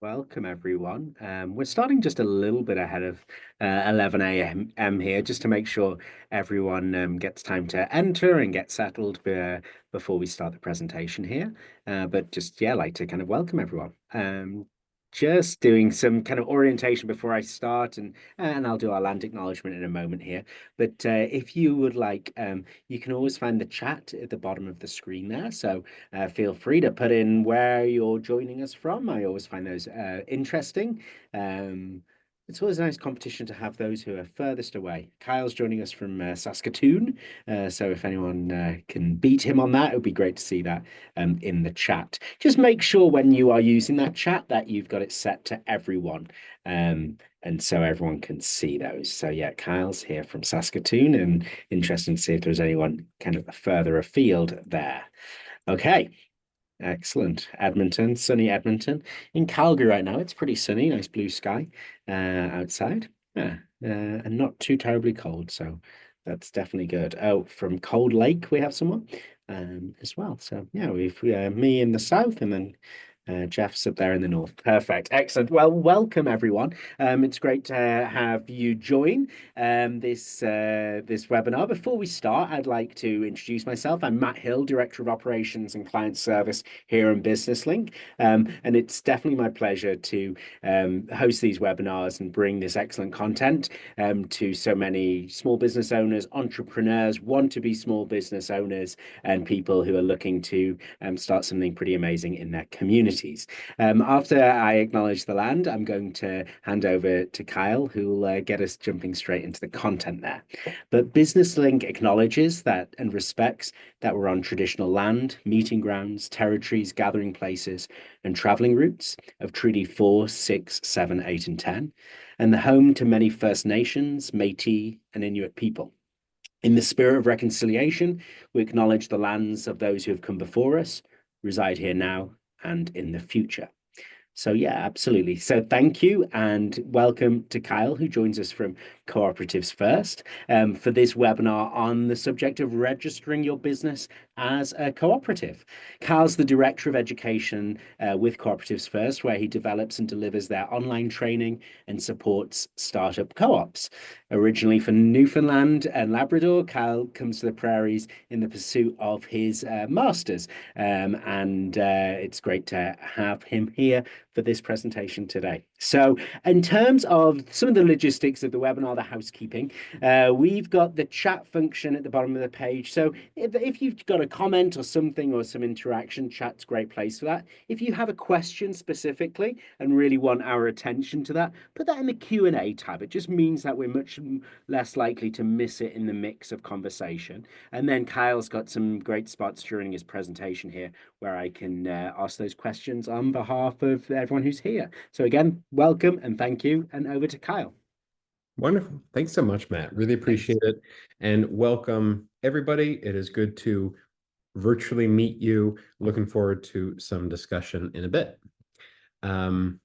Welcome, everyone. We're starting just a little bit ahead of 11 a.m. here, just to make sure everyone gets time to enter and get settled before we start the presentation here. But just, yeah, like to kind of welcome everyone. Just doing some kind of orientation before I start, and I'll do our land acknowledgement in a moment here. But if you would like, you can always find the chat at the bottom of the screen there. So feel free to put in where you're joining us from. I always find those interesting. Um, it's always a nice competition to have those who are furthest away. Kyle's joining us from Saskatoon. So if anyone can beat him on that, it would be great to see that in the chat. Just make sure when you are using that chat that you've got it set to everyone. And so everyone can see those. So yeah, Kyle's here from Saskatoon, and interesting to see if there's anyone kind of further afield there. Okay, excellent. Edmonton, sunny Edmonton. In Calgary right now, it's pretty sunny, nice blue sky outside. Yeah, and not too terribly cold, so that's definitely good. Oh, from Cold Lake, we have someone as well. So yeah, we've me in the south, and then Jeff's up there in the north. Perfect. Excellent. Well, welcome everyone. It's great to have you join this webinar. Before we start, I'd like to introduce myself. I'm Matt Hill, Director of Operations and Client Service here in Business Link. And it's definitely my pleasure to host these webinars and bring this excellent content to so many small business owners, entrepreneurs, want-to-be small business owners, and people who are looking to start something pretty amazing in their communities. After I acknowledge the land, I'm going to hand over to Kyle, who will get us jumping straight into the content there. But Business Link acknowledges that and respects that we're on traditional land, meeting grounds, territories, gathering places, and traveling routes of Treaty 4, 6, 7, 8, and 10, and the home to many First Nations, Métis, and Inuit people. In the spirit of reconciliation, we acknowledge the lands of those who have come before us, reside here now, and in the future. So yeah, absolutely. So thank you and welcome to Kyle, who joins us from Cooperatives First, for this webinar on the subject of registering your business as a cooperative. Kyle's the Director of Education with Cooperatives First, where he develops and delivers their online training and supports startup co-ops. Originally from Newfoundland and Labrador, Kyle comes to the prairies in the pursuit of his master's. And it's great to have him here for this presentation today. So in terms of some of the logistics of the webinar, the housekeeping, we've got the chat function at the bottom of the page. So if you've got a comment or something or some interaction, chat's a great place for that. If you have a question specifically and really want our attention to that, put that in the Q&A tab. It just means that we're much less likely to miss it in the mix of conversation. And then Kyle's got some great spots during his presentation here where I can ask those questions on behalf of everyone who's here. So again, welcome and thank you, and over to Kyle. Wonderful. Thanks so much, Matt. Really appreciate it. And welcome, everybody. It is good to virtually meet you. Looking forward to some discussion in a bit. I'll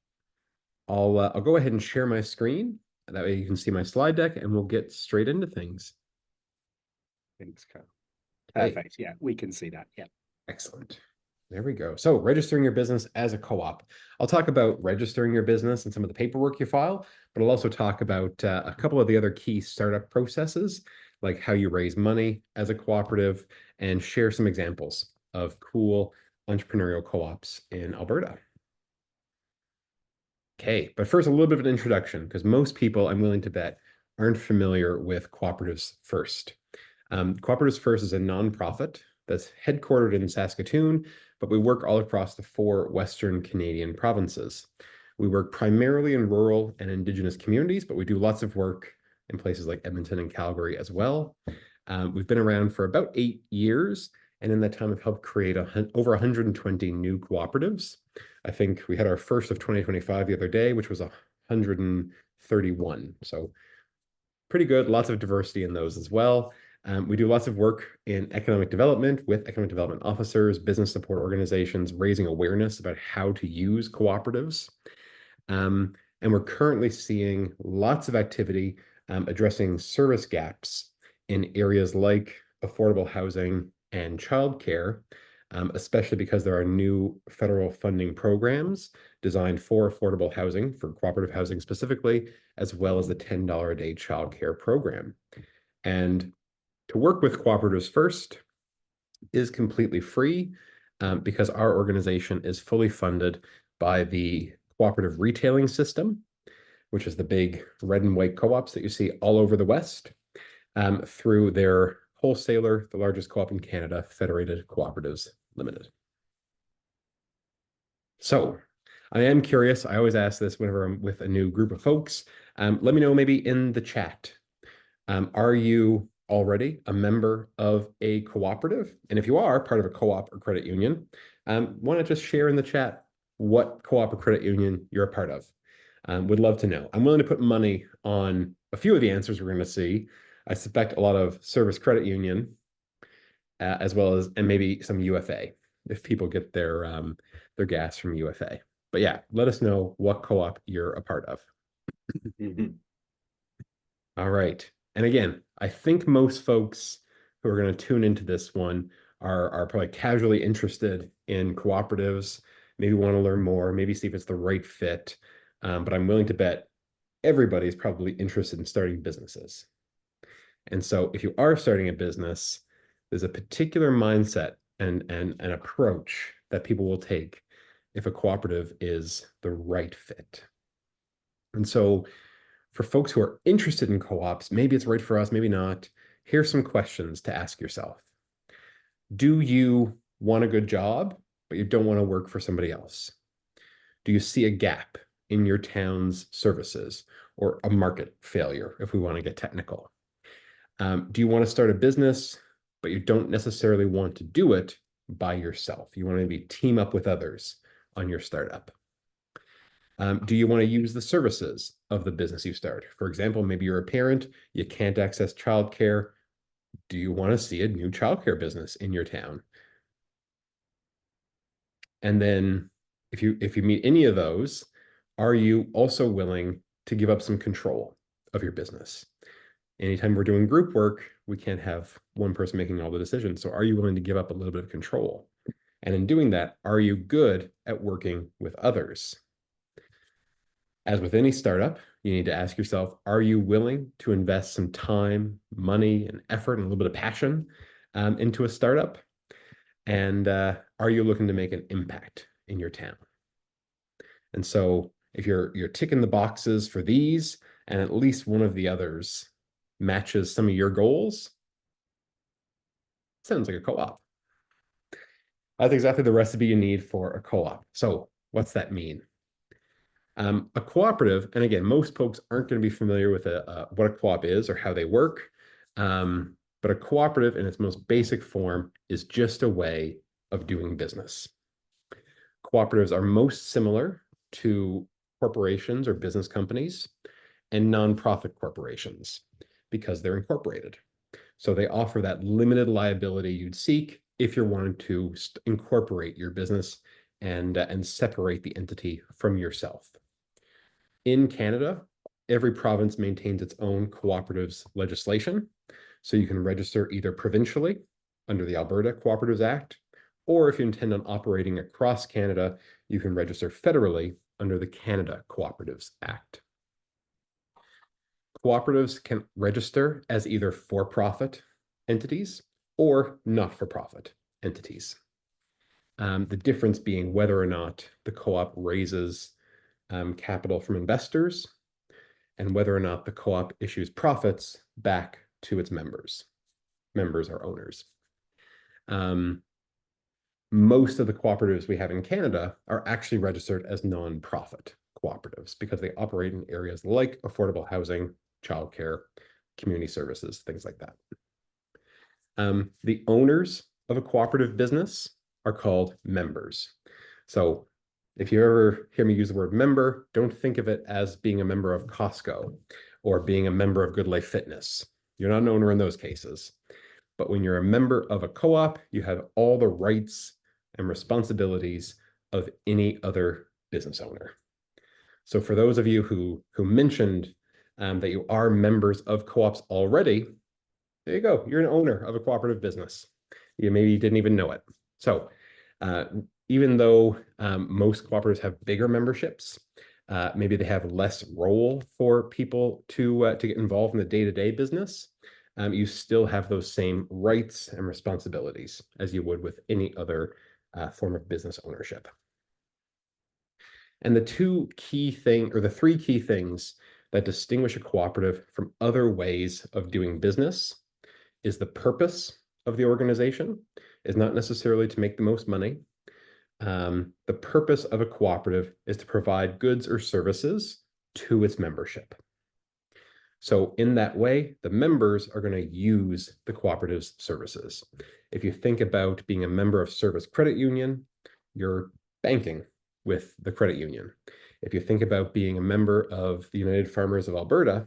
go ahead and share my screen. That way you can see my slide deck, and we'll get straight into things. Thanks, Kyle. Perfect. Yeah, we can see that. Yeah. Excellent. There we go. So registering your business as a co-op. I'll talk about registering your business and some of the paperwork you file, but I'll also talk about a couple of the other key startup processes, like how you raise money as a cooperative, and share some examples of cool entrepreneurial co-ops in Alberta. Okay, but first, a little bit of an introduction, because most people, I'm willing to bet, aren't familiar with Cooperatives First. Cooperatives First is a nonprofit that's headquartered in Saskatoon, but we work all across the 4 Western Canadian provinces. We work primarily in rural and Indigenous communities, but we do lots of work in places like Edmonton and Calgary as well. We've been around for about 8 years, and in that time, we've helped create over 120 new cooperatives. I think we had our first of 2025 the other day, which was 131. So pretty good, lots of diversity in those as well. We do lots of work in economic development with economic development officers, business support organizations, raising awareness about how to use cooperatives. And we're currently seeing lots of activity addressing service gaps in areas like affordable housing and childcare, especially because there are new federal funding programs designed for affordable housing, for cooperative housing specifically, as well as the $10 a day childcare program. And to work with Cooperatives First is completely free because our organization is fully funded by the cooperative retailing system, which is the big red and white co-ops that you see all over the West, through their wholesaler, the largest co-op in Canada, Federated Cooperatives Limited. So I am curious. I always ask this whenever I'm with a new group of folks. Let me know maybe in the chat. Are you already a member of a cooperative? And if you are part of a co-op or credit union, why not just share in the chat what co-op or credit union you're a part of? Would love to know. I'm willing to put money on a few of the answers we're going to see. I suspect a lot of service credit union, as well as, and maybe some UFA, if people get their gas from UFA. But yeah, let us know what co-op you're a part of. All right. And again, I think most folks who are going to tune into this one are probably casually interested in cooperatives, maybe want to learn more, maybe see if it's the right fit. But I'm willing to bet everybody's probably interested in starting businesses. And so if you are starting a business, there's a particular mindset and an approach that people will take if a cooperative is the right fit. And so for folks who are interested in co-ops, maybe it's right for us, maybe not. Here's some questions to ask yourself. Do you want a good job, but you don't want to work for somebody else? Do you see a gap in your town's services or a market failure, if we want to get technical? Do you want to start a business, but you don't necessarily want to do it by yourself? You want to maybe team up with others on your startup. Do you want to use the services of the business you start? For example, maybe you're a parent, you can't access childcare. Do you want to see a new childcare business in your town? And then if you meet any of those, are you also willing to give up some control of your business? Anytime we're doing group work, we can't have one person making all the decisions. So are you willing to give up a little bit of control? And in doing that, are you good at working with others? As with any startup, you need to ask yourself, are you willing to invest some time, money, and effort, and a little bit of passion into a startup? And are you looking to make an impact in your town? And so if you're ticking the boxes for these, and at least one of the others matches some of your goals, sounds like a co-op. That's exactly the recipe you need for a co-op. So what's that mean? A cooperative, and again, most folks aren't going to be familiar with what a co-op is or how they work. But a cooperative in its most basic form is just a way of doing business. Cooperatives are most similar to corporations or business companies and nonprofit corporations because they're incorporated. So they offer that limited liability you'd seek if you're wanting to incorporate your business and separate the entity from yourself. In Canada, every province maintains its own cooperatives legislation. So you can register either provincially under the Alberta Cooperatives Act, or if you intend on operating across Canada, you can register federally under the Canada Cooperatives Act. Cooperatives can register as either for-profit entities or not-for-profit entities. The difference being whether or not the co-op raises capital from investors and whether or not the co-op issues profits back to its members. Members are owners. Most of the cooperatives we have in Canada are actually registered as non-profit cooperatives because they operate in areas like affordable housing, childcare, community services, things like that. The owners of a cooperative business are called members. So if you ever hear me use the word member, don't think of it as being a member of Costco or being a member of Good Life Fitness. You're not an owner in those cases. But when you're a member of a co-op, you have all the rights and responsibilities of any other business owner. So for those of you who mentioned that you are members of co-ops already, there you go. You're an owner of a cooperative business. You maybe didn't even know it. So uh, even though most cooperatives have bigger memberships, maybe they have less role for people to get involved in the day-to-day business. You still have those same rights and responsibilities as you would with any other form of business ownership. And the three key things that distinguish a cooperative from other ways of doing business is the purpose of the organization is not necessarily to make the most money. The purpose of a cooperative is to provide goods or services to its membership. So in that way, the members are going to use the cooperative's services. If you think about being a member of Service Credit Union, you're banking with the credit union. If you think about being a member of the United Farmers of Alberta,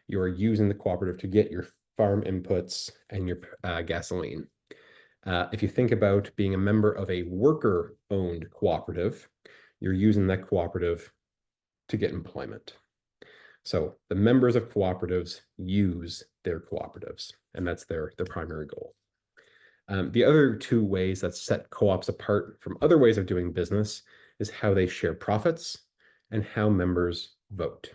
you're using the cooperative to get your farm inputs and your gasoline. If you think about being a member of a worker-owned cooperative, you're using that cooperative to get employment. So the members of cooperatives use their cooperatives, and that's their primary goal. The other two ways that set co-ops apart from other ways of doing business is how they share profits and how members vote.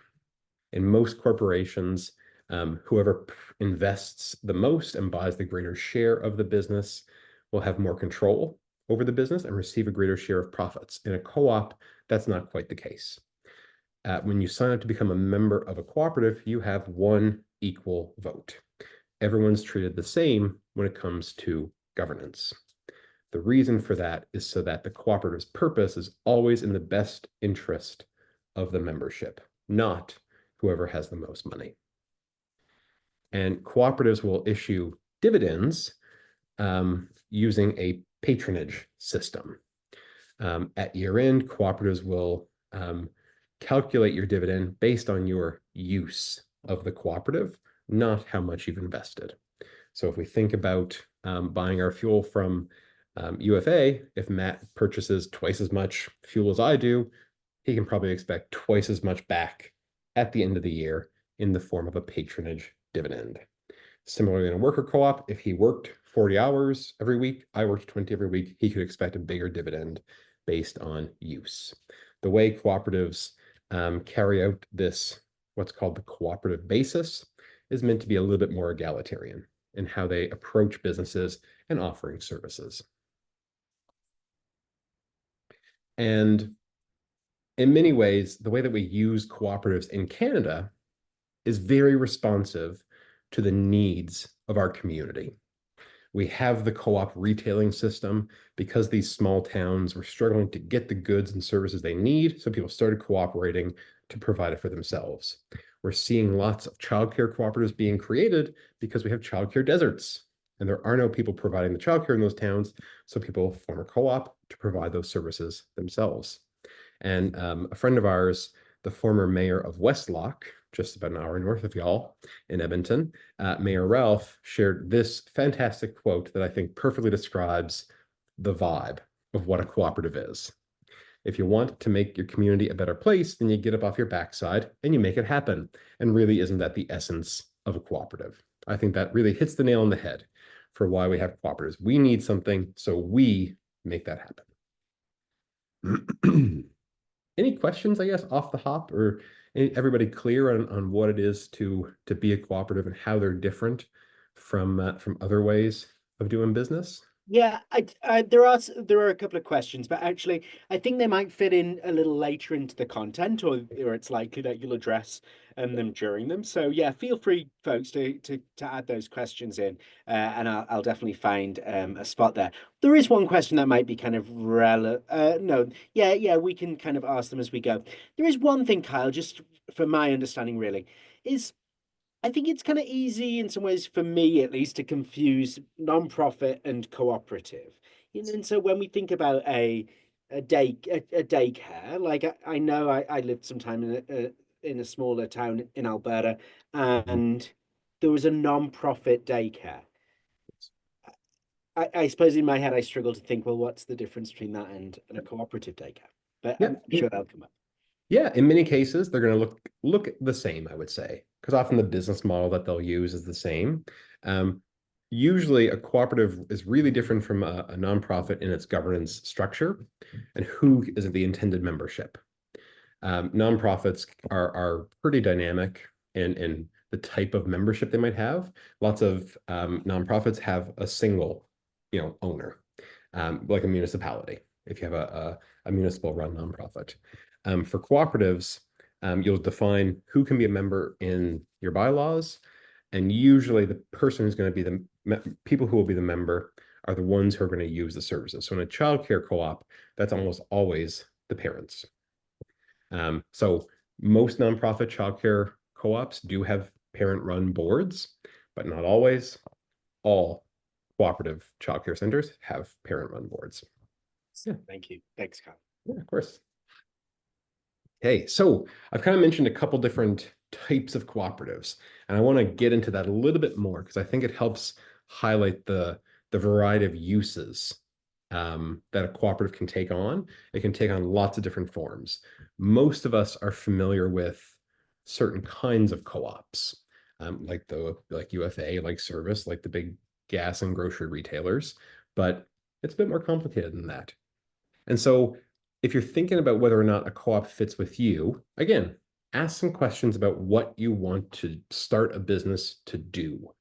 In most corporations, whoever invests the most and buys the greater share of the business will have more control over the business and receive a greater share of profits. In a co-op, that's not quite the case. When you sign up to become a member of a cooperative, you have one equal vote. Everyone's treated the same when it comes to governance. The reason for that is so that the cooperative's purpose is always in the best interest of the membership, not whoever has the most money. And cooperatives will issue dividends using a patronage system. At year end, cooperatives will calculate your dividend based on your use of the cooperative, not how much you've invested. So if we think about buying our fuel from UFA, if Matt purchases twice as much fuel as I do, he can probably expect twice as much back at the end of the year in the form of a patronage dividend. Similarly, in a worker co-op, if he worked 40 hours every week, I worked 20 every week, he could expect a bigger dividend based on use. The way cooperatives carry out this, what's called the cooperative basis, is meant to be a little bit more egalitarian in how they approach businesses and offering services. And in many ways, the way that we use cooperatives in Canada is very responsive to the needs of our community. We have the co-op retailing system because these small towns were struggling to get the goods and services they need, so people started cooperating to provide it for themselves. We're seeing lots of childcare cooperatives being created because we have childcare deserts, and there are no people providing the childcare in those towns, so people form a co-op to provide those services themselves. And a friend of ours, the former mayor of Westlock, just about an hour north of y'all in Edmonton, Mayor Ralph shared this fantastic quote that I think perfectly describes the vibe of what a cooperative is. If you want to make your community a better place, then you get up off your backside and you make it happen. And really, isn't that the essence of a cooperative? I think that really hits the nail on the head for why we have cooperatives. We need something, so we make that happen. Any questions, I guess, off the hop, or everybody clear on what it is to be a cooperative and how they're different from other ways of doing business? Yeah, there are a couple of questions, but actually, I think they might fit in a little later into the content, or it's likely that you'll address them during them. So yeah, feel free, folks, to add those questions in, and I'll definitely find a spot there. There is one question that might be kind of relevant. No, yeah, we can kind of ask them as we go. There is one thing, Kyle, just from my understanding, really, is I think it's kind of easy in some ways for me at least to confuse non-profit and cooperative. You know, and so when we think about a daycare, like I know I lived some time in a smaller town in Alberta, and there was a non-profit daycare. I suppose in my head I struggle to think, well, what's the difference between that and a cooperative daycare? But Yeah, I'm sure that'll come up. yeah. In many cases, they're going to look the same, I would say, because often the business model that they'll use is the same. Um, Usually, a cooperative is really different from a nonprofit in its governance structure and who is the intended membership. Nonprofits are pretty dynamic in the type of membership they might have. Lots of nonprofits have a single, owner, like a municipality. If you have a municipal run nonprofit, for cooperatives, you'll define who can be a member in your bylaws, and usually the person who's going to be people who will be the member are the ones who are going to use the services. So in a childcare co-op, that's almost always the parents. So most nonprofit childcare co-ops do have parent-run boards, but not always. All cooperative childcare centers have parent-run boards. Yeah, Thank you. Thanks, Carl. yeah, of course. Okay, so I've kind of mentioned a couple different types of cooperatives, and I want to get into that a little bit more because I think it helps highlight the variety of uses that a cooperative can take on. It can take on lots of different forms. Most of us are familiar with certain kinds of co-ops, like UFA, like Service, like the big gas and grocery retailers, but it's a bit more complicated than that. And so if you're thinking about whether or not a co-op fits with you, again, ask some questions about what you want to start a business to do.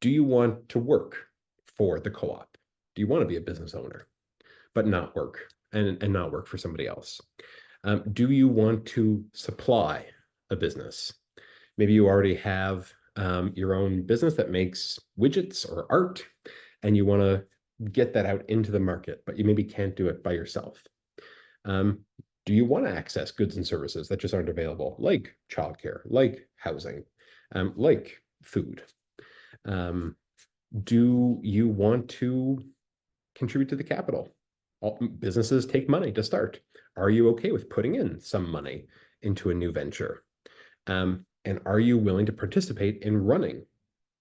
Do you want to work for the co-op? Do you want to be a business owner, but not work and not work for somebody else? Do you want to supply a business? Maybe you already have your own business that makes widgets or art, and you want to get that out into the market, but you maybe can't do it by yourself. Do you want to access goods and services that just aren't available, like childcare, like housing, like food? Do you want to contribute to the capital? All businesses take money to start. Are you okay with putting in some money into a new venture? And are you willing to participate in running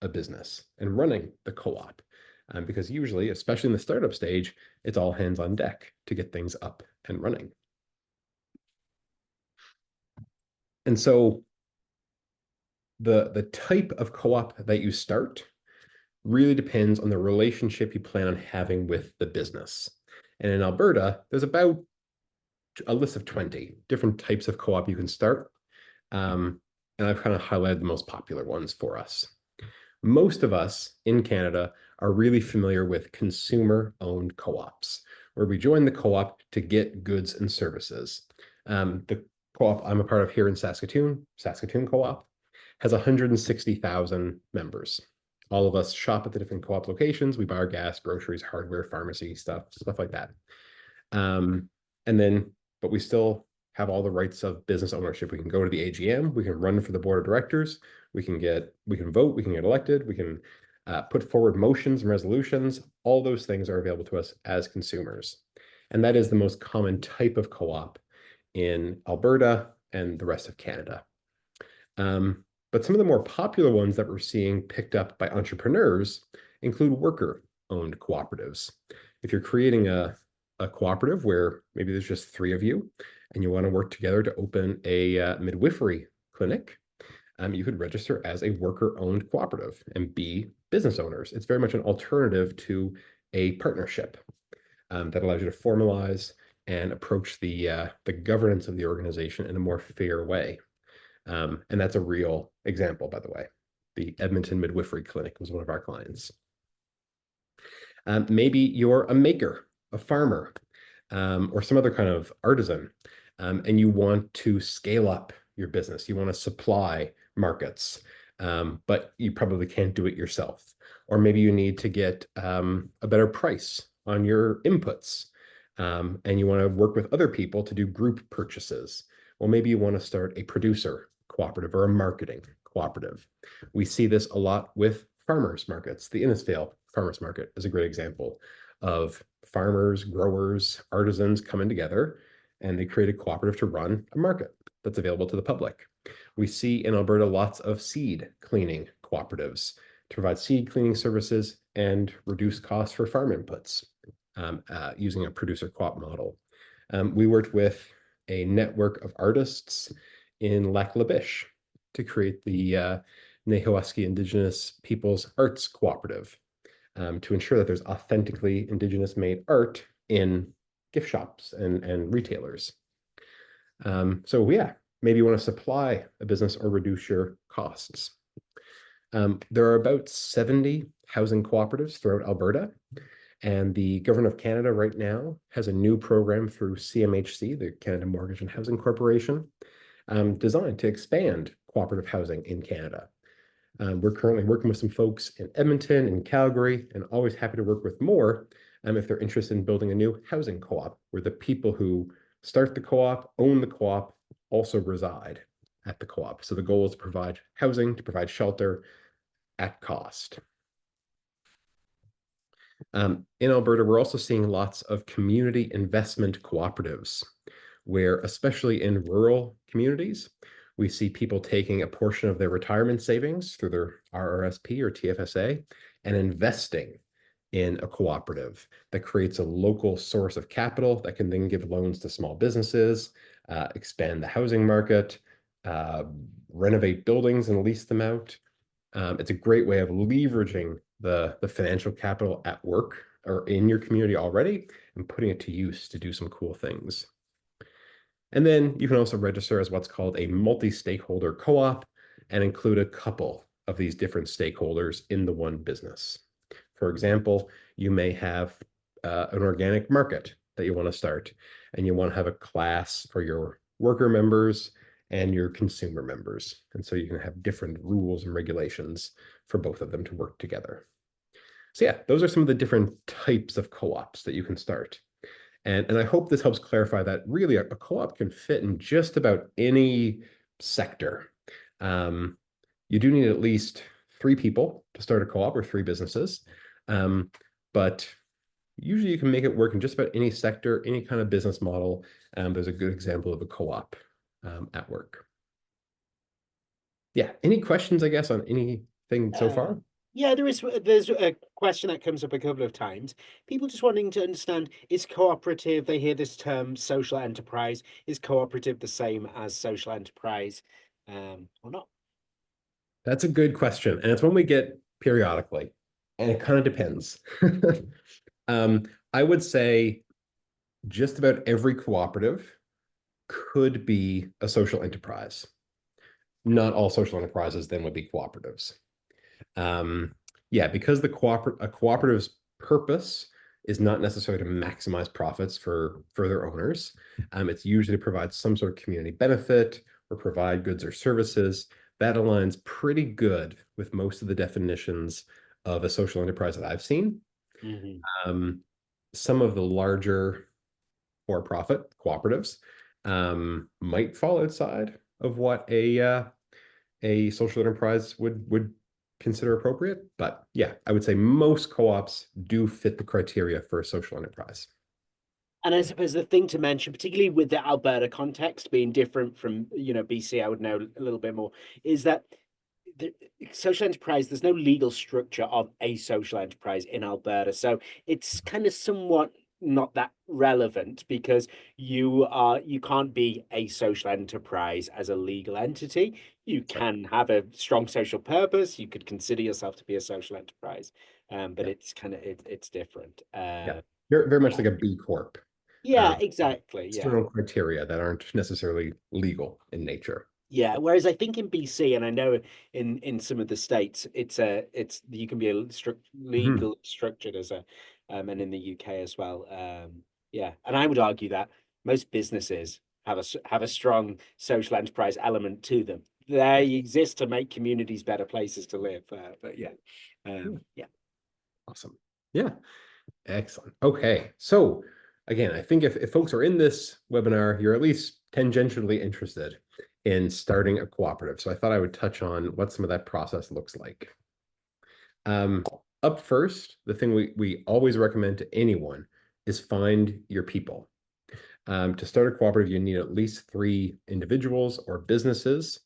a business and running the co-op? Because usually, especially in the startup stage, it's all hands on deck to get things up and running. And so the type of co-op that you start really depends on the relationship you plan on having with the business. And in Alberta, there's about a list of 20 different types of co-op you can start. And I've kind of highlighted the most popular ones for us. Most of us in Canada are really familiar with consumer-owned co-ops, where we join the co-op to get goods and services. The co-op I'm a part of here in Saskatoon, Saskatoon Co-op, has 160,000 members. All of us shop at the different co-op locations. We buy our gas, groceries, hardware, pharmacy stuff like that. But we still have all the rights of business ownership. We can go to the AGM, we can run for the board of directors, we can vote, we can get elected, we can put forward motions and resolutions. All those things are available to us as consumers. And that is the most common type of co-op in Alberta and the rest of Canada. But some of the more popular ones that we're seeing picked up by entrepreneurs include worker-owned cooperatives. If you're creating a cooperative where maybe there's just 3 of you and you want to work together to open a midwifery clinic, you could register as a worker-owned cooperative and be business owners. It's very much an alternative to a partnership that allows you to formalize and approach the governance of the organization in a more fair way. And that's a real example, by the way. The Edmonton Midwifery Clinic was one of our clients. Maybe you're a maker, a farmer, or some other kind of artisan, and you want to scale up your business. You want to supply markets, but you probably can't do it yourself. Or maybe you need to get a better price on your inputs, and you want to work with other people to do group purchases. Well, maybe you want to start a producer cooperative or a marketing cooperative. We see this a lot with farmers markets. The Innisfail Farmers Market is a great example of farmers, growers, artisans coming together, and they create a cooperative to run a market that's available to the public. We see in Alberta lots of seed cleaning cooperatives to provide seed cleaning services and reduce costs for farm inputs using a producer co-op model. We worked with a network of artists in Lac La Biche to create the Nahuaski Indigenous Peoples Arts Cooperative, to ensure that there's authentically Indigenous made art in gift shops and retailers. So yeah, maybe you want to supply a business or reduce your costs. There are about 70 housing cooperatives throughout Alberta, and the Government of Canada right now has a new program through CMHC, the Canada Mortgage and Housing Corporation, designed to expand cooperative housing in Canada. We're currently working with some folks in Edmonton and Calgary, and always happy to work with more if they're interested in building a new housing co-op where the people who start the co-op, own the co-op, also reside at the co-op. So the goal is to provide housing, to provide shelter at cost. In Alberta, we're also seeing lots of community investment cooperatives, where especially in rural communities, we see people taking a portion of their retirement savings through their RRSP or TFSA and investing in a cooperative that creates a local source of capital that can then give loans to small businesses, expand the housing market, renovate buildings and lease them out. It's a great way of leveraging the financial capital at work or in your community already and putting it to use to do some cool things. And then you can also register as what's called a multi-stakeholder co-op and include a couple of these different stakeholders in the one business. For example, you may have an organic market that you want to start, and you want to have a class for your worker members and your consumer members. And so you can have different rules and regulations for both of them to work together. So yeah, those are some of the different types of co-ops that you can start. And I hope this helps clarify that really a co-op can fit in just about any sector. You do need at least 3 people to start a co-op or 3 businesses. But usually you can make it work in just about any sector, any kind of business model. There's a good example of a co-op at work. Yeah, any questions, I guess, on anything so Uh, far? yeah, there's a question that comes up a couple of times. People just wanting to understand, is cooperative, they hear this term social enterprise, is cooperative the same as social enterprise, or not? That's a good question. And it's one we get periodically. And it kind of depends. I would say just about every cooperative could be a social enterprise. Not all social enterprises then would be cooperatives. Yeah, because a cooperative's purpose is not necessarily to maximize profits for their owners. It's usually to provide some sort of community benefit or provide goods or services. That aligns pretty good with most of the definitions of a social enterprise that I've seen. Hmm. Some of the larger for-profit cooperatives might fall outside of what a social enterprise would consider appropriate. But yeah, I would say most co-ops do fit the criteria for a social enterprise. And I suppose the thing to mention, particularly with the Alberta context being different from, BC, I would know a little bit more, is that the social enterprise, there's no legal structure of a social enterprise in Alberta. So it's kind of somewhat not that relevant because you can't be a social enterprise as a legal entity. You can have a strong social purpose. You could consider yourself to be a social enterprise. But Yeah, it's kind of it's different. yeah. Very much Yeah. like a B Corp. Yeah, Um, exactly. Yeah. External criteria that aren't necessarily legal in nature. Yeah, whereas I think in BC, and I know in some of the states, it's you can be a Mhm. legal structured as a, and in the UK as well. Yeah, and I would argue that most businesses have a strong social enterprise element to them. Yeah. They exist to make communities better places to live. But yeah, Yeah. yeah. Awesome. Yeah. Excellent. Okay. So again, I think if folks are in this webinar, you're at least tangentially interested in starting a cooperative. So I thought I would touch on what some of that process looks like. Um, Up first, the thing we always recommend to anyone is find your people. To start a cooperative, you need at least 3 individuals or businesses.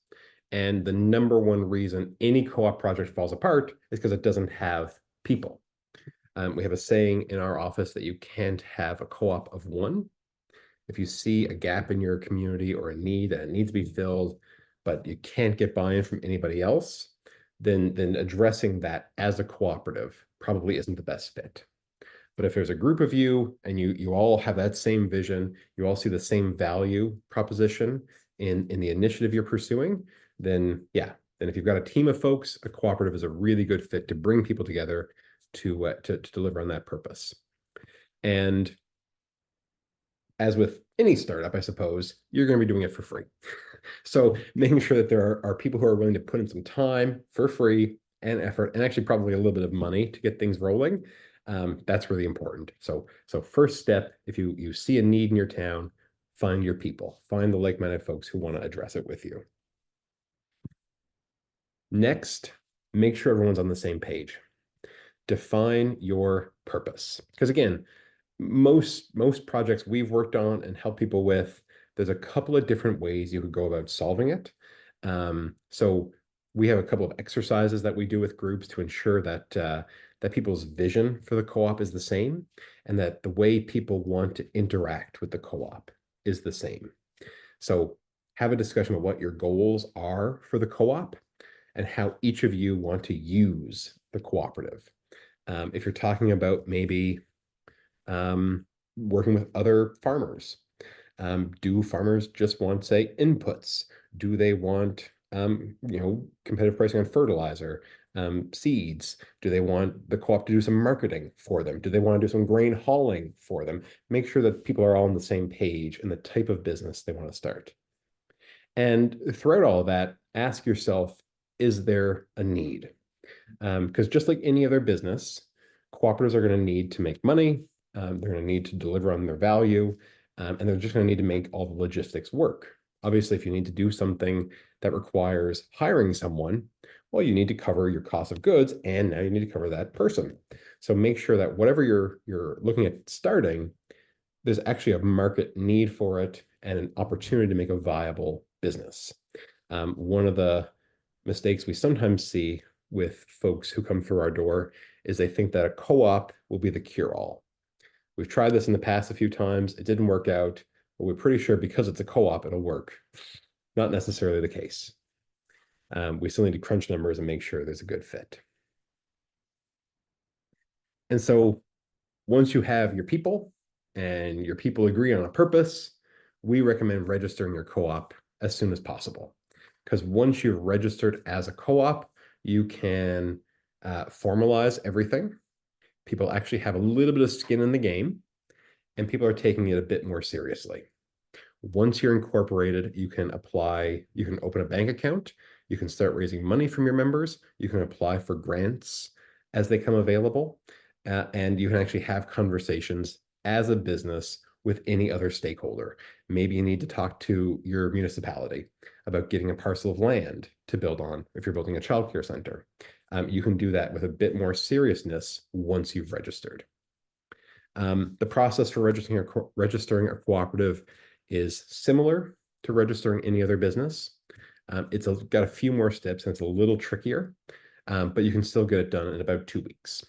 And the number one reason any co-op project falls apart is because it doesn't have people. We have a saying in our office that you can't have a co-op of one. If you see a gap in your community or a need that needs to be filled, but you can't get buy-in from anybody else, then addressing that as a cooperative probably isn't the best fit. But if there's a group of you and you all have that same vision, you all see the same value proposition in the initiative you're pursuing, then yeah, then if you've got a team of folks, a cooperative is a really good fit to bring people together to deliver on that purpose. And as with any startup, I suppose, you're going to be doing it for free. So making sure that there are people who are willing to put in some time for free and effort, and actually probably a little bit of money to get things rolling, that's really important. So first step, if you see a need in your town, find your people, find the like-minded folks who want to address it with you. Next, make sure everyone's on the same page. Define your purpose. Because again, most projects we've worked on and helped people with, there's a couple of different ways you could go about solving it. So we have a couple of exercises that we do with groups to ensure that that people's vision for the co-op is the same, and that the way people want to interact with the co-op is the same. So have a discussion about what your goals are for the co-op and how each of you want to use the cooperative. If you're talking about maybe working with other farmers. Do farmers just want, say, inputs? Do they want, competitive pricing on fertilizer, seeds? Do they want the co-op to do some marketing for them? Do they want to do some grain hauling for them? Make sure that people are all on the same page in the type of business they want to start. And throughout all of that, ask yourself, is there a need? Because just like any other business, cooperatives are going to need to make money. They're going to need to deliver on their value, and they're just going to need to make all the logistics work. Obviously, if you need to do something that requires hiring someone, well, you need to cover your cost of goods, and now you need to cover that person. So make sure that whatever you're looking at starting, there's actually a market need for it and an opportunity to make a viable business. One of the mistakes we sometimes see with folks who come through our door is they think that a co-op will be the cure-all. We've tried this in the past a few times. It didn't work out, but we're pretty sure because it's a co-op, it'll work. Not necessarily the case. We still need to crunch numbers and make sure there's a good fit. And so once you have your people and your people agree on a purpose, we recommend registering your co-op as soon as possible. Because once you've registered as a co-op, you can formalize everything. People actually have a little bit of skin in the game, and people are taking it a bit more seriously. Once you're incorporated, you can apply, you can open a bank account, you can start raising money from your members, you can apply for grants as they come available, and you can actually have conversations as a business with any other stakeholder. Maybe you need to talk to your municipality about getting a parcel of land to build on if you're building a childcare center. You can do that with a bit more seriousness once you've registered. The process for registering a cooperative is similar to registering any other business. It's got a few more steps and it's a little trickier, but you can still get it done in about 2 weeks.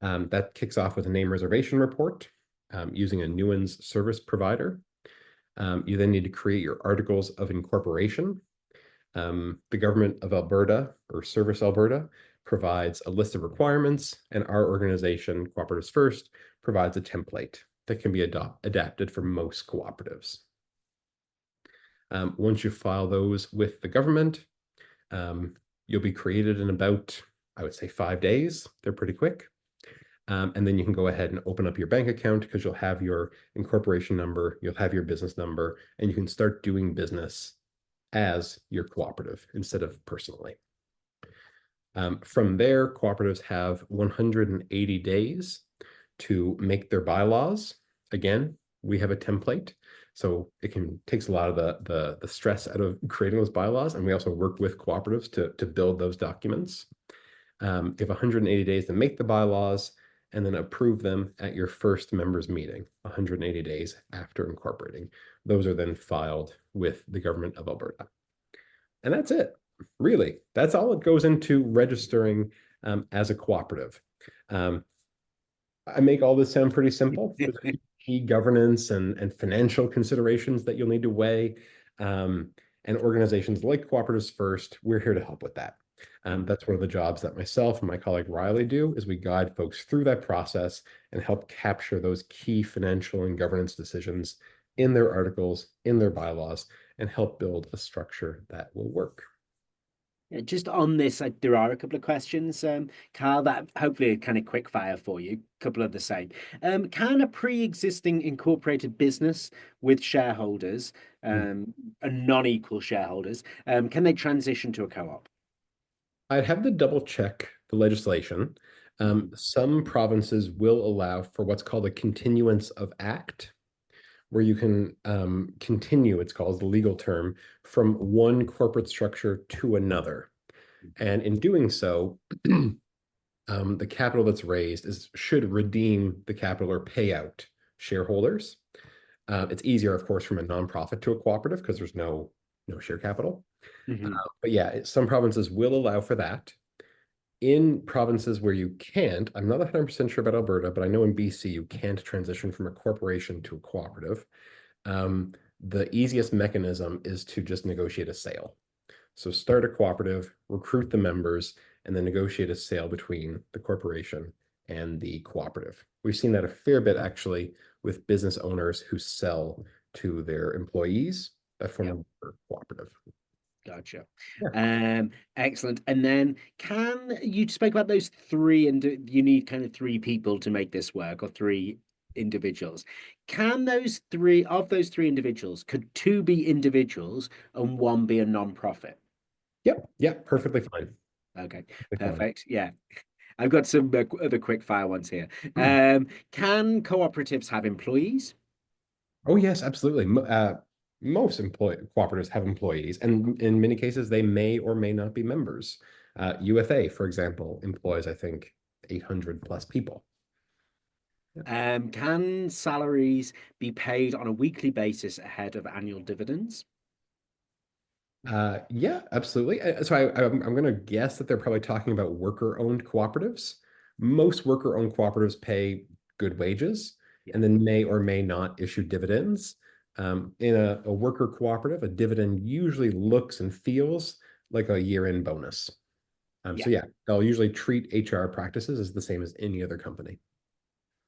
That kicks off with a name reservation report using a Nuance service provider. You then need to create your articles of incorporation. The government of Alberta, or Service Alberta, provides a list of requirements, and our organization, Cooperatives First, provides a template that can be adapted for most cooperatives. Once you file those with the government, you'll be created in about, I would say, 5 days. They're pretty quick. And then you can go ahead and open up your bank account because you'll have your incorporation number, you'll have your business number, and you can start doing business as your cooperative instead of personally. From there, cooperatives have 180 days to make their bylaws. Again, we have a template, so it takes a lot of the stress out of creating those bylaws, and we also work with cooperatives to build those documents. You have 180 days to make the bylaws and then approve them at your first members meeting, 180 days after incorporating. Those are then filed with the government of Alberta. And that's it, really. That's all it goes into registering as a cooperative. I make all this sound pretty simple. There's key governance and financial considerations that you'll need to weigh. And organizations like Cooperatives First, we're here to help with that. That's one of the jobs that myself and my colleague Riley do, is we guide folks through that process and help capture those key financial and governance decisions in their articles, in their bylaws, and help build a structure that will work. Yeah, just on this, there are a couple of questions, Carl, that hopefully are kind of quick fire for you. A couple of the same. Can a pre-existing incorporated business with shareholders, and non-equal shareholders, can they transition to a co-op? I'd have to double check the legislation. Mhm. Some provinces will allow for what's called a continuance of act, where you can continue, it's called the legal term, from one corporate structure to another. And in doing so, the capital that's raised should redeem the capital or pay out shareholders. It's easier, of course, from a nonprofit to a cooperative because there's no share capital. Mhm. But yeah, some provinces will allow for that. In provinces where you can't, I'm not 100% sure about Alberta, but I know in BC you can't transition from a corporation to a cooperative. The easiest mechanism is to just negotiate a sale. So start a cooperative, recruit the members, and then negotiate a sale between the corporation and the cooperative. We've seen that a fair bit actually with business owners who sell to their employees that form Yeah. a cooperative. Gotcha. Yeah. Excellent. And then can you spoke about those three, and you need kind of three people to make this work, or three individuals. Can those three individuals, could two be individuals and one be a non-profit? Yep. Yep. Perfectly fine. Okay, Perfectly fine. perfect. Yeah. I've got some other quick fire ones here. Can cooperatives have employees? Oh, yes, absolutely. Most employee cooperatives have employees, and in many cases, they may or may not be members. UFA, for example, employs, I think, 800 plus people. Yeah. Can salaries be paid on a weekly basis ahead of annual dividends? Yeah, absolutely. So I'm going to guess that they're probably talking about worker-owned cooperatives. Most worker-owned cooperatives pay good wages Yeah. and then may or may not issue dividends. In a worker cooperative, a dividend usually looks and feels like a year-end bonus. So Yeah. yeah, they'll usually treat HR practices as the same as any other company.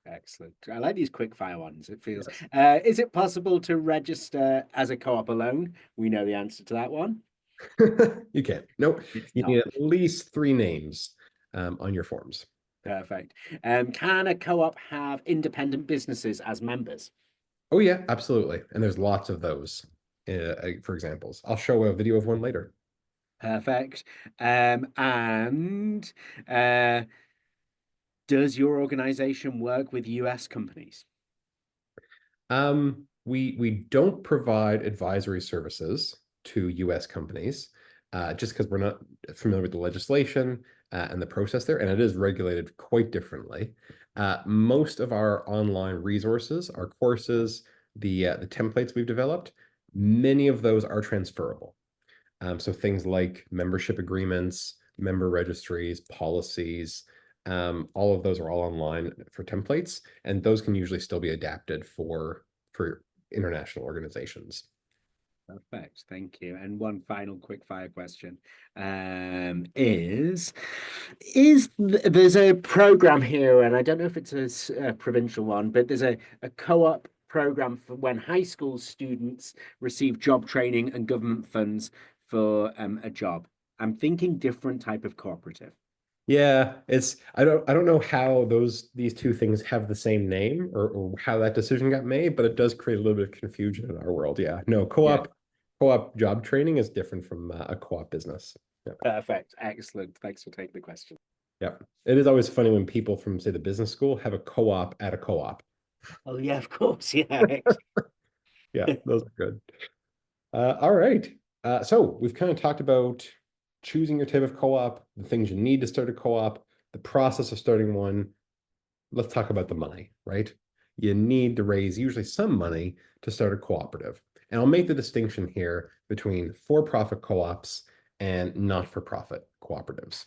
Excellent. I like these quick fire ones. It feels. Yes. Is it possible to register as a co-op alone? We know the answer to that one. You can't. Nope. It's You need not. at least three names on your forms. Perfect. Can a co-op have independent businesses as members? Oh yeah, absolutely. And there's lots of those for examples. I'll show a video of one later. Perfect. And uh, does your organization work with US companies? We don't provide advisory services to US companies just because we're not familiar with the legislation and the process there, and it is regulated quite differently. Most of our online resources, our courses, the templates we've developed, many of those are transferable. So things like membership agreements, member registries, policies, all of those are all online for templates, and those can usually still be adapted for international organizations. Perfect. Thank you. And one final quick fire question is there's a program here, and I don't know if it's a provincial one, but there's a co-op program for when high school students receive job training and government funds for a job. I'm thinking different type of cooperative. Yeah, it's I don't know how these two things have the same name or how that decision got made, but it does create a little bit of confusion in our world. Yeah, no, Yeah. co-op job training is different from a co-op business. Yeah. Perfect. Excellent. Thanks for taking the question. Yeah. It is always funny when people from, say, the business school have a co-op at a co-op. Oh yeah, of course. Yeah. Yeah, those are good. All right. So we've kind of talked about choosing your type of co-op, the things you need to start a co-op, the process of starting one. Let's talk about the money, right? You need to raise usually some money to start a cooperative. And I'll make the distinction here between for-profit co-ops and not-for-profit cooperatives.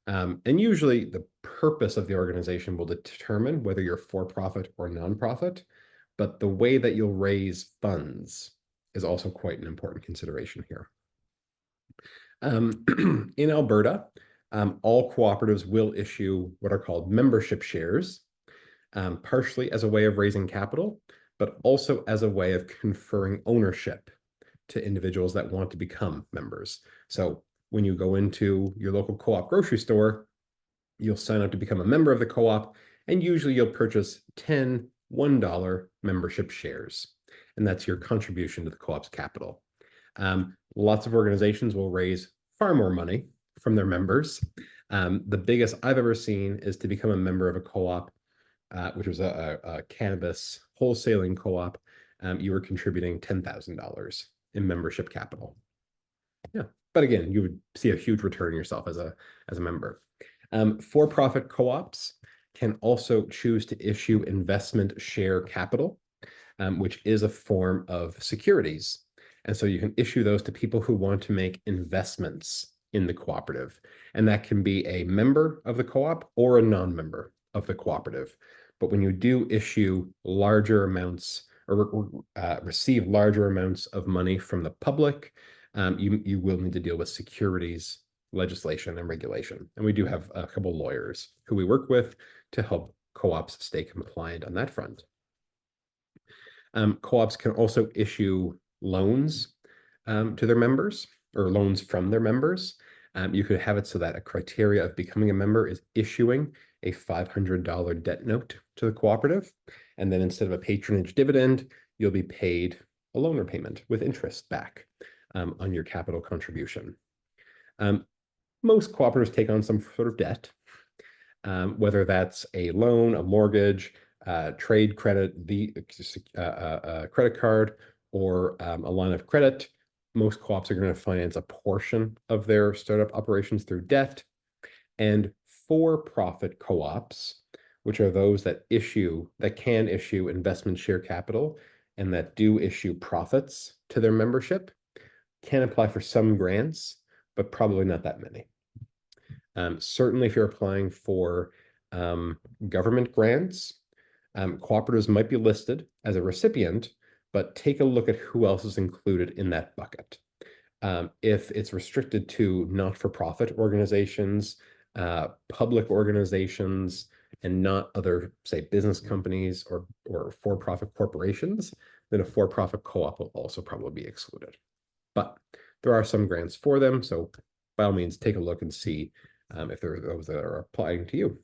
And usually the purpose of the organization will determine whether you're for-profit or non-profit, but the way that you'll raise funds is also quite an important consideration here. In Alberta, all cooperatives will issue what are called membership shares, partially as a way of raising capital, but also as a way of conferring ownership to individuals that want to become members. So when you go into your local co-op grocery store, you'll sign up to become a member of the co-op, and usually you'll purchase 10 $1 membership shares. And that's your contribution to the co-op's capital. Lots of organizations will raise far more money from their members. The biggest I've ever seen is to become a member of a co-op, which was a cannabis wholesaling co-op. You were contributing $10,000 in membership capital. Yeah, but again, you would see a huge return yourself as a member. For-profit co-ops can also choose to issue investment share capital, which is a form of securities. And so you can issue those to people who want to make investments in the cooperative. And that can be a member of the co-op or a non-member of the cooperative. But when you do issue larger amounts or receive larger amounts of money from the public, you will need to deal with securities legislation and regulation. And we do have a couple lawyers who we work with to help co-ops stay compliant on that front. Co-ops can also issue loans to their members or loans from their members. You could have it so that a criteria of becoming a member is issuing a $500 debt note to the cooperative. And then instead of a patronage dividend, you'll be paid a loan repayment with interest back on your capital contribution. Most cooperatives take on some sort of debt, whether that's a loan, a mortgage, trade credit, the credit card, or a line of credit. Most co-ops are going to finance a portion of their startup operations through debt. And for-profit co-ops, which are those that can issue investment share capital and that do issue profits to their membership, can apply for some grants, but probably not that many. Certainly, if you're applying for government grants, cooperatives might be listed as a recipient, but take a look at who else is included in that bucket. If it's restricted to not-for-profit organizations, public organizations, and not other, say, business companies or for-profit corporations, then a for-profit co-op will also probably be excluded. But there are some grants for them, so by all means, take a look and see if there are those that are applying to you.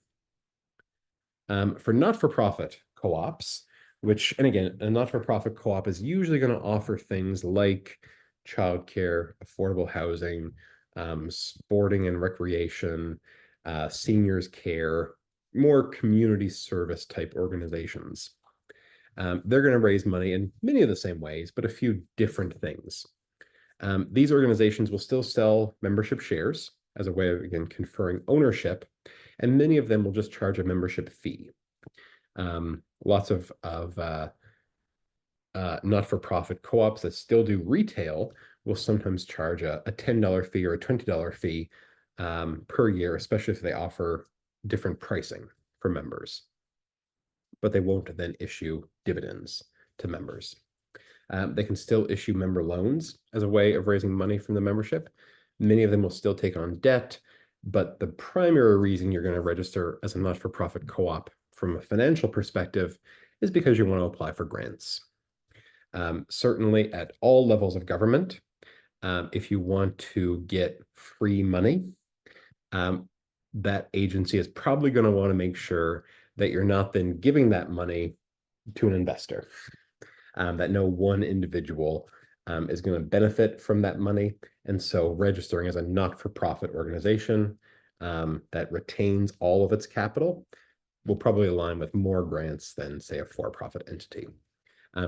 For not-for-profit co-ops, and again, a not-for-profit co-op is usually going to offer things like childcare, affordable housing, sporting and recreation, seniors care, more community service type organizations. They're going to raise money in many of the same ways, but a few different things. These organizations will still sell membership shares as a way of, again, conferring ownership, and many of them will just charge a membership fee. Lots of not-for-profit co-ops that still do retail will sometimes charge a $10 fee or a $20 fee per year, especially if they offer different pricing for members. But they won't then issue dividends to members. They can still issue member loans as a way of raising money from the membership. Many of them will still take on debt, but the primary reason you're going to register as a not-for-profit co-op from a financial perspective is because you want to apply for grants. Certainly at all levels of government, if you want to get free money, that agency is probably going to want to make sure that you're not then giving that money to an investor, that no one individual is going to benefit from that money. And so registering as a not-for-profit organization that retains all of its capital will probably align with more grants than, say, a for-profit entity.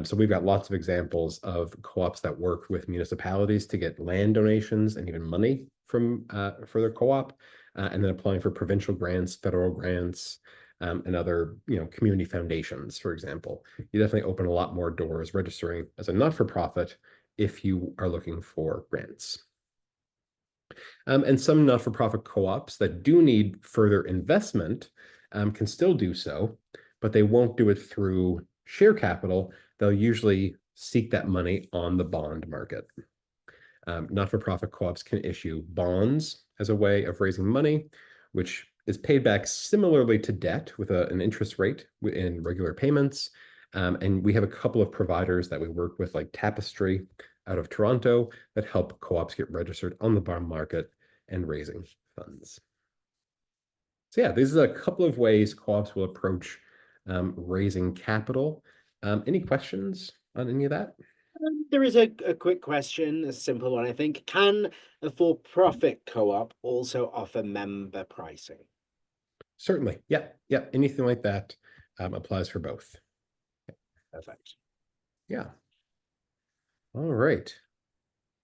So we've got lots of examples of co-ops that work with municipalities to get land donations and even money from for their co-op, and then applying for provincial grants, federal grants, and other community foundations, for example. You definitely open a lot more doors registering as a not-for-profit if you are looking for grants. And some not-for-profit co-ops that do need further investment can still do so, but they won't do it through share capital. They'll usually seek that money on the bond market. Not-for-profit co-ops can issue bonds as a way of raising money, which is paid back similarly to debt with an interest rate in regular payments. And we have a couple of providers that we work with, like Tapestry out of Toronto, that help co-ops get registered on the bond market and raising funds. So yeah, these are a couple of ways co-ops will approach raising capital. Any questions on any of that? There is a quick question, a simple one, I think. Can a for-profit co-op also offer member pricing? Certainly. Yeah. Yeah. Anything like that applies for both. Perfect. Yeah. All right.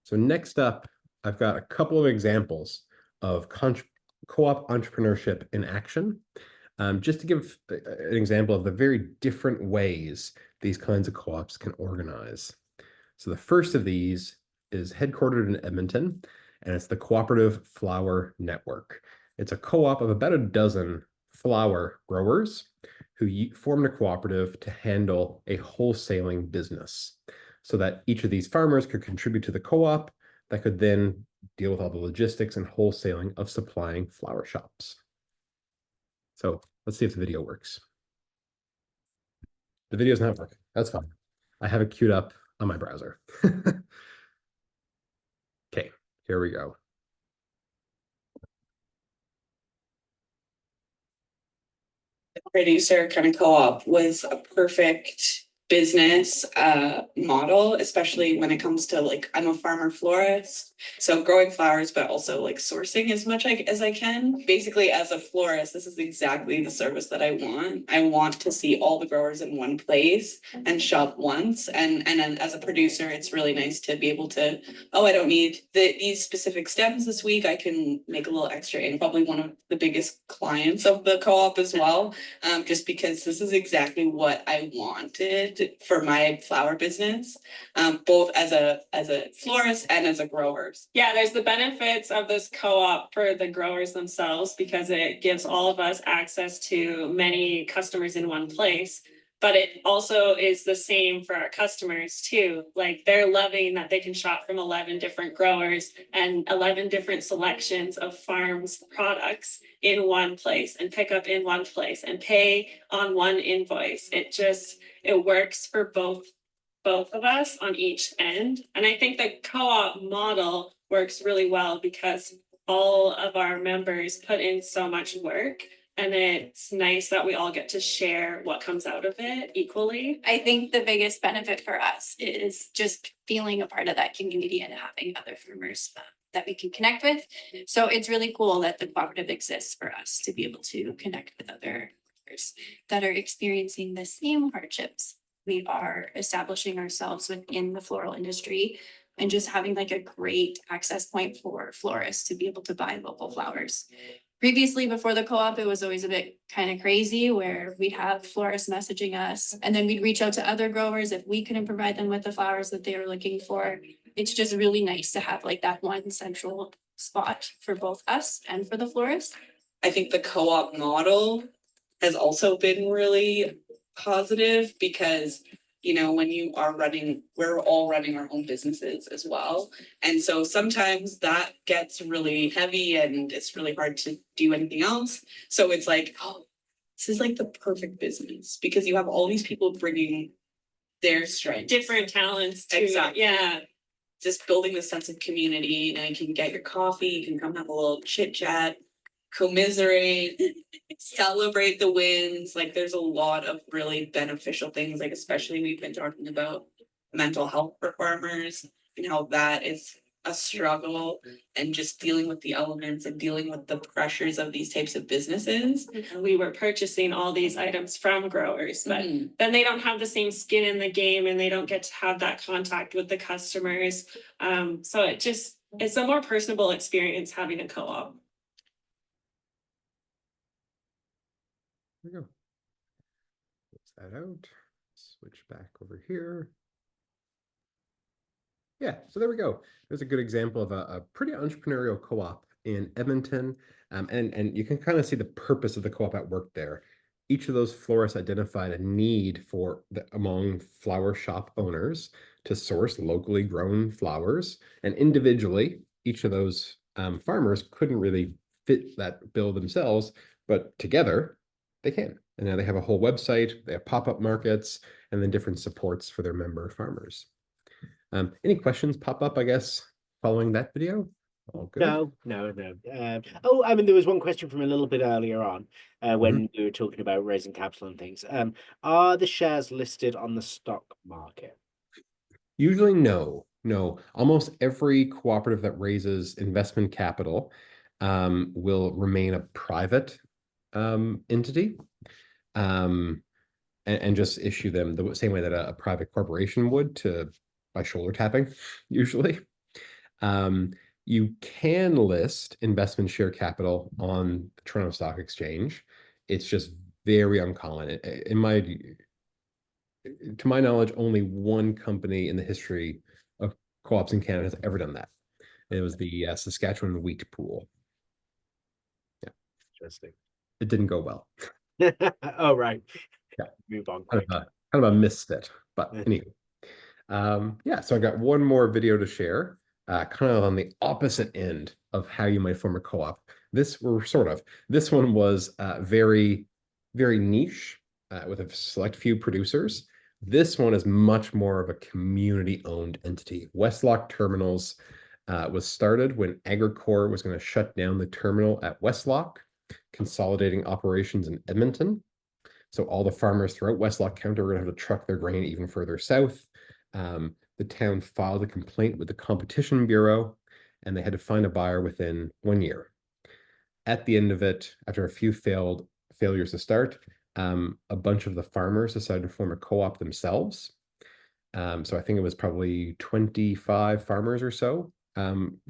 So next up, I've got a couple of examples of co-op entrepreneurship in action. Just to give an example of the very different ways these kinds of co-ops can organize. So the first of these is headquartered in Edmonton, and it's the Cooperative Flower Network. It's a co-op of about a dozen flower growers who formed a cooperative to handle a wholesaling business so that each of these farmers could contribute to the co-op that could then deal with all the logistics and wholesaling of supplying flower shops. So let's see if the video works. The video is not working. That's fine. I have it queued up on my browser. Okay, here we go. Producer kind of co-op was a perfect business model, especially when it comes to like, I'm a farmer florist, so growing flowers, but also like sourcing as much as I can. Basically, as a florist, this is exactly the service that I want. I want to see all the growers in one place and shop once. And then as a producer, it's really nice to be able to, oh, I don't need these specific stems this week. I can make a little extra, and probably one of the biggest clients of the co-op as well. Just because this is exactly what I wanted for my flower business, both as a florist and as a grower. Yeah, there's the benefits of this co-op for the growers themselves because it gives all of us access to many customers in one place. But it also is the same for our customers too. Like they're loving that they can shop from 11 different growers and 11 different selections of farms products in one place and pick up in one place and pay on one invoice. It works for both of us on each end. And I think the co-op model works really well because all of our members put in so much work. And it's nice that we all get to share what comes out of it equally. I think the biggest benefit for us is just feeling a part of that community and having other farmers that we can connect with. So it's really cool that the cooperative exists for us to be able to connect with other farmers that are experiencing the same hardships. We are establishing ourselves within the floral industry and just having like a great access point for florists to be able to buy local flowers. Previously, before the co-op, it was always a bit kind of crazy where we'd have florists messaging us and then we'd reach out to other growers if we couldn't provide them with the flowers that they were looking for. It's just really nice to have like that one central spot for both us and for the florist. I think the co-op model has also been really positive because, you know, when you are running, we're all running our own businesses as well. And so sometimes that gets really heavy and it's really hard to do anything else. So it's like, oh, this is like the perfect business because you have all these people bringing their strengths. Different talents too. Exactly. Yeah. Just building this sense of community, and you can get your coffee, you can come have a little chit chat, commiserate, celebrate the wins. Like there's a lot of really beneficial things, like especially we've been talking about mental health for farmers and how that is a struggle and just dealing with the elements and dealing with the pressures of these types of businesses. We were purchasing all these items from growers, but then they don't have the same skin in the game and they don't get to have that contact with the customers. So it's a more personable experience having a co-op. There we go. Close that out. Switch back over here. Yeah, so there we go. There's a good example of a pretty entrepreneurial co-op in Edmonton. And you can kind of see the purpose of the co-op at work there. each of those florists identified a need among flower shop owners to source locally grown flowers, and individually, each of those farmers couldn't really fit that bill themselves, but together they can. And now they have a whole website, they have pop-up markets, and then different supports for their member farmers. Any questions pop up, I guess, following that video? All good. No. Oh, I mean, there was one question from a little bit earlier on when we were talking about raising capital and things. Are the shares listed on the stock market? Usually, no. Almost every cooperative that raises investment capital will remain a private entity and just issue them the same way that a private corporation would by shoulder tapping, usually. You can list investment share capital on the Toronto Stock Exchange. It's just very uncommon. To my knowledge, only one company in the history of co-ops in Canada has ever done that. And it was the Saskatchewan Wheat Pool. Yeah, Interesting. it didn't go well. Oh, right. Yeah. Move on Kind quick. of a misfit, but anyway. Yeah, so I got one more video to share, kind of on the opposite end of how you might form a co-op. This one was very, very niche with a select few producers. This one is much more of a community-owned entity. Westlock Terminals was started when Agricor was going to shut down the terminal at Westlock, consolidating operations in Edmonton. So all the farmers throughout Westlock County were going to have to truck their grain even further south. The town filed a complaint with the Competition Bureau, and they had to find a buyer within 1 year. At the end of it, after a few failures to start, a bunch of the farmers decided to form a co-op themselves. So I think it was probably 25 farmers or so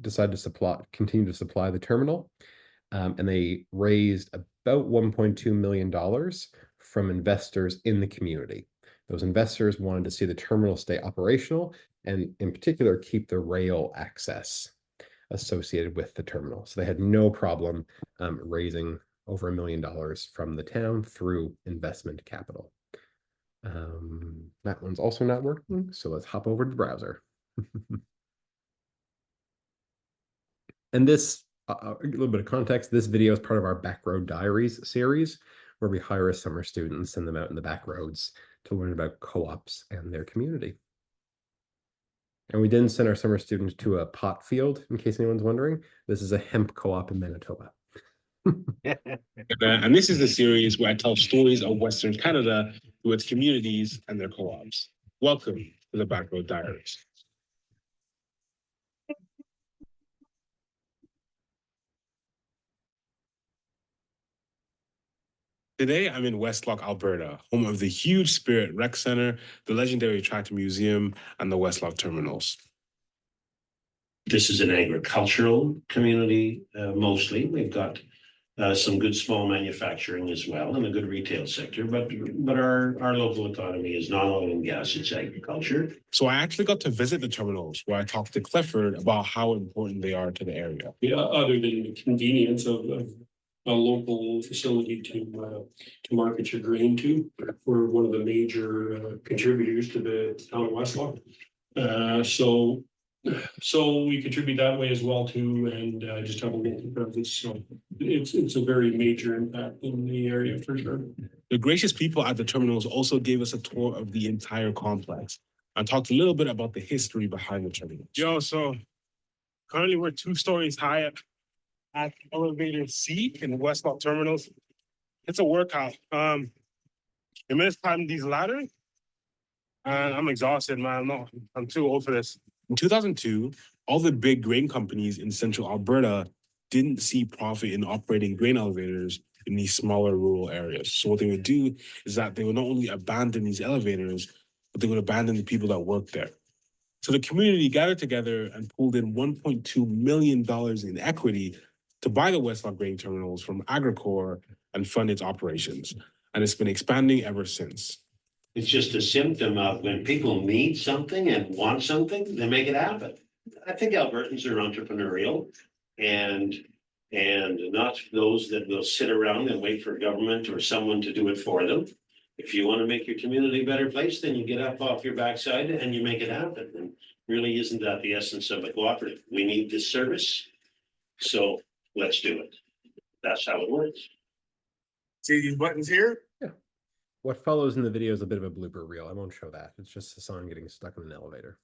decided to continue to supply the terminal. And they raised about $1.2 million from investors in the community. Those investors wanted to see the terminal stay operational and in particular keep the rail access associated with the terminal. So they had no problem raising over $1 million from the town through investment capital. That one's also not working, so let's hop over to the browser. And this, a little bit of context, this video is part of our Backroad Diaries series, where we hire a summer student and send them out in the back roads to learn about co-ops and their community. And we didn't send our summer students to a pot field, in case anyone's wondering. This is a hemp co-op in Manitoba. And this is the series where I tell stories of Western Canada through its communities and their co-ops. Welcome to the Backroad Diaries. Today, I'm in Westlock, Alberta, home of the huge Spirit Rec Center, the legendary Tractor Museum, and the Westlock Terminals. This is an agricultural community, mostly. We've got some good small manufacturing as well and a good retail sector, but our local economy is not oil and gas, it's agriculture. So I actually got to visit the terminals where I talked to Clifford about how important they are to the area. Yeah, other than the convenience of a local facility to market your grain to, we're one of the major contributors to the town of Westlock. So we contribute that way as well too, and just have a local presence. So it's a very major impact in the area for sure. The gracious people at the terminals also gave us a tour of the entire complex and talked a little bit about the history behind the terminals. So currently we're 2 stories high at elevator C in Westlock Terminals. It's a workout. In minutes climbing these ladders, and I'm exhausted, man. I'm too old for this. In 2002, all the big grain companies in central Alberta didn't see profit in operating grain elevators in these smaller rural areas. So what they would do is that they would not only abandon these elevators, but they would abandon the people that work there. So the community gathered together and pulled in $1.2 million in equity to buy the Westlock grain terminals from Agricor and fund its operations. And it's been expanding ever since. It's just a symptom of when people need something and want something, they make it happen. I think Albertans are entrepreneurial, and and not those that will sit around and wait for government or someone to do it for them. If you want to make your community a better place, then you get up off your backside and you make it happen. And really, isn't that the essence of a cooperative? We need this service, so let's do it. That's how it works. See these buttons here? Yeah. What follows in the video is a bit of a blooper reel. I won't show that. It's just Hassan getting stuck in an elevator.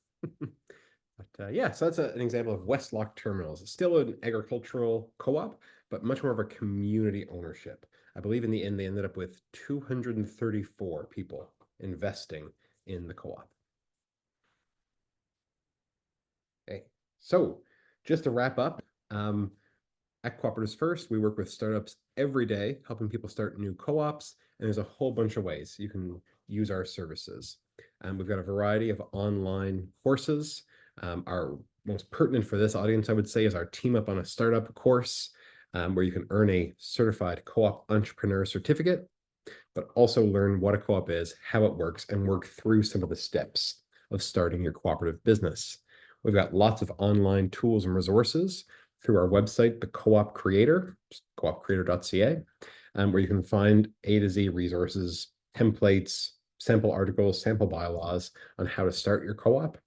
But yeah, so that's an example of Westlock Terminals. It's still an agricultural co-op, but much more of a community ownership. I believe in the end, they ended up with 234 people investing in the co-op. Okay, so just to wrap up, at Cooperatives First, we work with startups every day, helping people start new co-ops, and there's a whole bunch of ways you can use our services. We've got a variety of online courses. Our most pertinent for this audience, I would say, is our Team Up on a Startup course, where you can earn a certified co-op entrepreneur certificate, but also learn what a co-op is, how it works, and work through some of the steps of starting your cooperative business. We've got lots of online tools and resources through our website, the Co-op Creator, coopcreator.ca, where you can find A to Z resources, templates, sample articles, sample bylaws on how to start your co-op.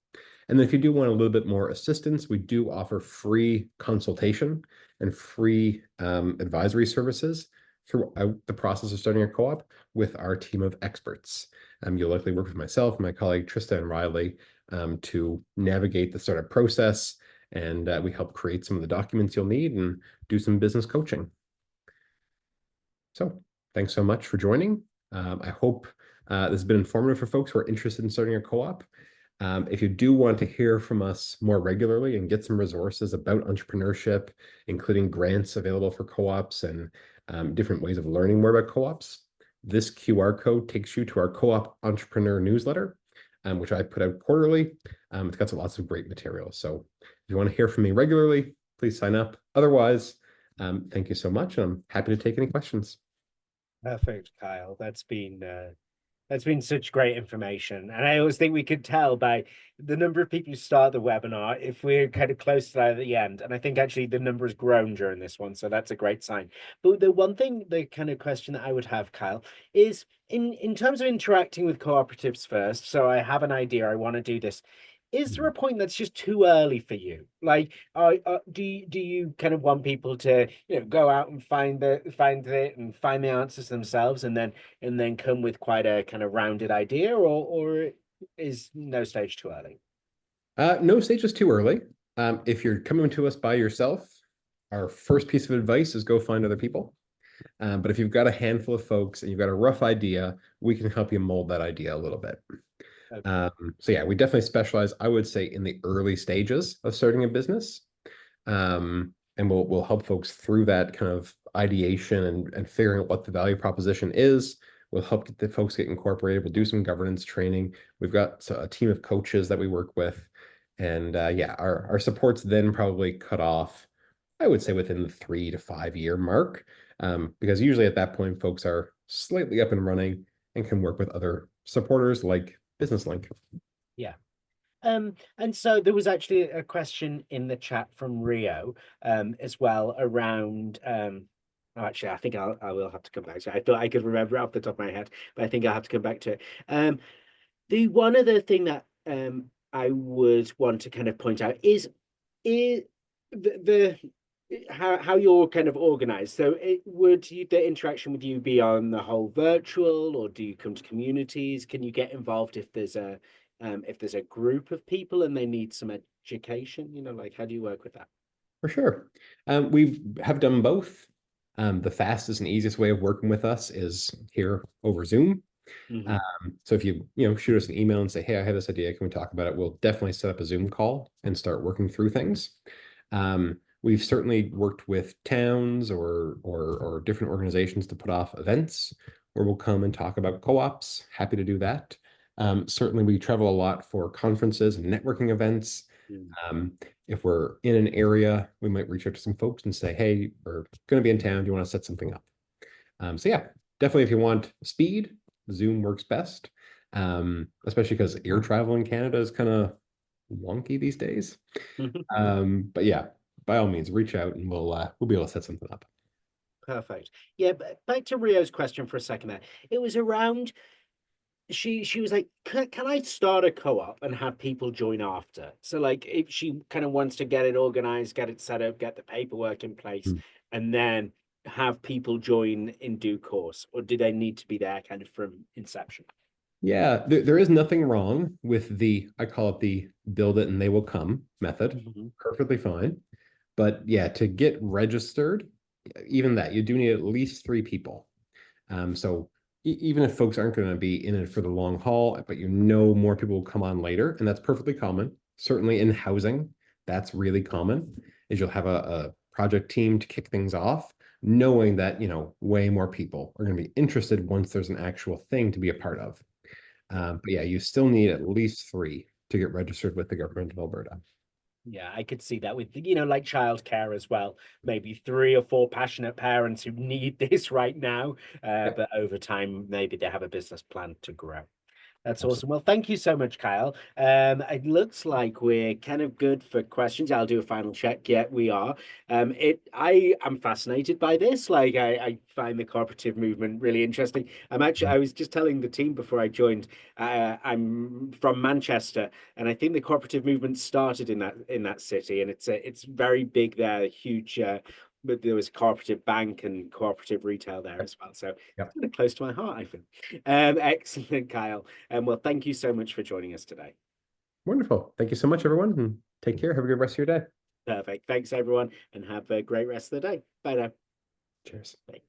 And then if you do want a little bit more assistance, we do offer free consultation and free advisory services throughout the process of starting a co-op with our team of experts. You'll likely work with myself, my colleague Trista and Riley, to navigate the startup process, and we help create some of the documents you'll need and do some business coaching. So thanks so much for joining. I hope this has been informative for folks who are interested in starting a co-op. If you do want to hear from us more regularly and get some resources about entrepreneurship, including grants available for co-ops and different ways of learning more about co-ops, this QR code takes you to our co-op entrepreneur newsletter, which I put out quarterly. It's got lots of great material. So if you want to hear from me regularly, please sign up. Otherwise, thank you so much. And I'm happy to take any questions. Perfect, Kyle. That's been such great information. And I always think we could tell by the number of people who start the webinar if we're kind of close to that at the end. And I think actually the number has grown during this one. So that's a great sign. But the kind of question that I would have, Kyle, is in terms of interacting with cooperatives first. So I have an idea, I want to do this. Is there a point that's just too early for you? Like, do you kind of want people to, go out and find it and find the answers themselves, and then come with quite a kind of rounded idea, or is no stage too early? No stage is too early. If you're coming to us by yourself, our first piece of advice is go find other people. But if you've got a handful of folks and you've got a rough idea, we can help you mold that idea a little bit. Okay. So yeah, we definitely specialize, I would say, in the early stages of starting a business. And we'll help folks through that kind of ideation and figuring out what the value proposition is. We'll help get the folks get incorporated. We'll do some governance training. We've got a team of coaches that we work with. And yeah, our support's then probably cut off, I would say, within the 3 to 5 year mark. Because usually at that point, folks are slightly up and running and can work with other supporters like Business Link. Yeah. And so there was actually a question in the chat from Rio as well around actually I think I will have to come back to it. I thought I could remember it off the top of my head, but I think I'll have to come back to it. The one other thing that I would want to kind of point out is the how you're kind of organized. So the interaction with you be on the whole virtual, or do you come to communities? Can you get involved if there's a group of people and they need some education? Like, how do you work with that? For sure. We have done both. The fastest and easiest way of working with us is here over Zoom. Mm-hmm. So if you shoot us an email and say, hey, I have this idea, can we talk about it? We'll definitely set up a Zoom call and start working through things. We've certainly worked with towns or different organizations to put off events where we'll come and talk about co-ops. Happy to do that. Certainly we travel a lot for conferences and networking events. If we're in an area, we might reach out to some folks and say, hey, we're going to be in town. Do you want to set something up? So yeah, definitely if you want speed, Zoom works best, especially because air travel in Canada is kind of wonky these days. But yeah, by all means, reach out and we'll be able to set something up. Perfect. Yeah, but back to Rio's question for a second there. It was around she was like, can I start a co-op and have people join after? So like if she kind of wants to get it organized, get it set up, get the paperwork in place, and then have people join in due course, or do they need to be there kind of from inception? Yeah, there is nothing wrong with I call it the build it and they will come method. Perfectly fine. But yeah, to get registered, even that, you do need at least 3 people. So even if folks aren't going to be in it for the long haul, but more people will come on later, and that's perfectly common. Certainly in housing, that's really common, is you'll have a project team to kick things off, knowing that, way more people are going to be interested once there's an actual thing to be a part of. But yeah, you still need at least 3 to get registered with the government of Alberta. Yeah, I could see that with, like childcare as well. Maybe 3 or 4 passionate parents who need this right now, but over time, maybe they have a business plan to grow. That's awesome. Well, thank you so much, Kyle. It looks like we're kind of good for questions. I'll do a final check. Yeah, we are. I am fascinated by this. Like, I find the cooperative movement really interesting. I was just telling the team before I joined, I'm from Manchester, and I think the cooperative movement started in that city, and it's very big there, huge. But there was a cooperative bank and cooperative retail there as well. So it's kind of close to my heart, I feel. Excellent, Kyle. Well, thank you so much for joining us today. Wonderful. Thank you so much, everyone, and take care. Have a good rest of your day. Perfect. Thanks, everyone, and have a great rest of the day. Bye now. Cheers. Bye.